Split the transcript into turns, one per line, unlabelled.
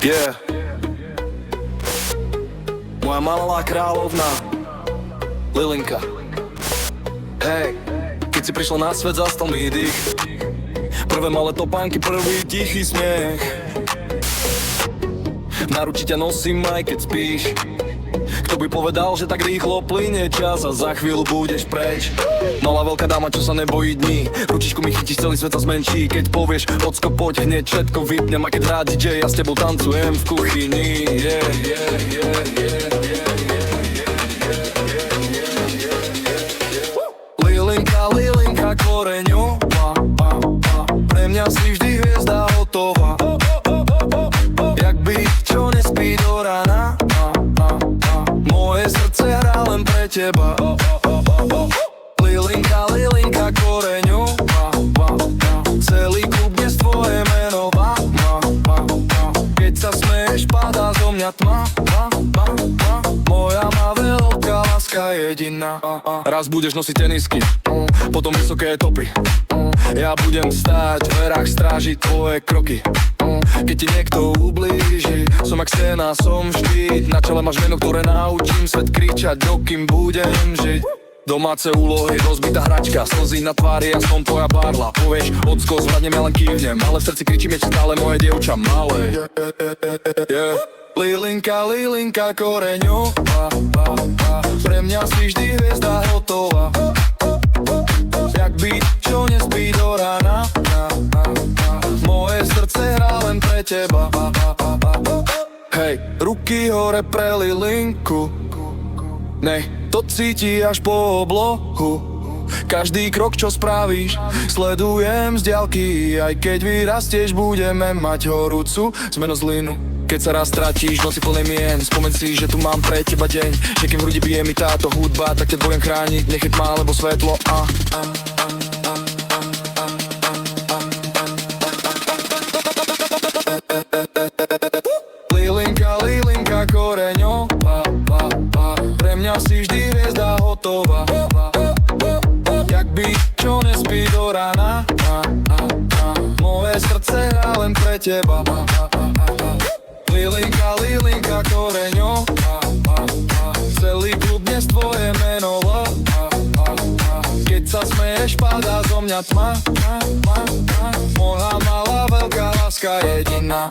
Yeah. Moja malá kráľovna Lilinka. Hej, keď si prišla na svet, zastal mi dých. Prvé malé topánky, prvý tichý smiech. V náručí ťa nosím aj keď spíš. Kto by povedal, že tak rýchlo plynie čas a za chvíľu budeš preč. Malá veľká dáma, čo sa nebojí dní. Ručičku mi chytíš, celý svet sa zmenší. Keď povieš, ocko poď, hneď všetko vypnem. A keď rád DJ, ja s tebou tancujem v kuchyni. Yeah, yeah, yeah, yeah, yeah. Lilinka, Lilinka koreňová, pre mňa si vždy hviezda hotová. Jak byt, čo nespí do rána. Moje srdce hrá len pre teba. Lilinka, Lilinka koreňová, celý klub dnes tvoje meno. Keď sa smeješ, padá zo mňa tma. Moja má veľká láska jediná. Raz budeš nosiť tenisky, potom vysoké topy. Ja budem stáť v dverách, strážiť tvoje kroky. Keď ti niekto ublíži, som jak stena, som štít. Na čele máš meno, ktoré naučím svet kričať, dokým budem žiť. Domáce úlohy, rozbitá hračka, slzy na tvári, ja som tvoja barla. Povieš, ocko, zvládnem, ja len kývnem, ale v srdci kričím, je stále moje dievča malé. Lilinka, Lilinka koreňová, pre mňa si vždy hviezda hotová. Jak byt, čo nespí do rána. Moje srdce hrá len pre teba. Hej, ruky hore pre Lilinku. Nej, to cíti až po oblohu. Každý krok, čo spravíš, sledujem z diaľky. Aj keď vyrastieš, budeme mať horúcu zmenozlinu. Keď sa raz stratíš, noci plnej mien, spomeň si, že tu mám pre teba deň. Že kým v hrudi bije mi táto hudba, tak ťa budem chrániť, nechať má lebo svetlo. Lilinka, Lilinka koreňová, pre mňa si vždy hviezda hotová. Jak byt, čo nespí do rána. Moje srdce hrá len pre teba. Lilinka, Lilinka koreňová, celý klub dnes tvoje meno. Keď sa smeješ, padá zo mňa tma. Moja malá veľká láska jediná.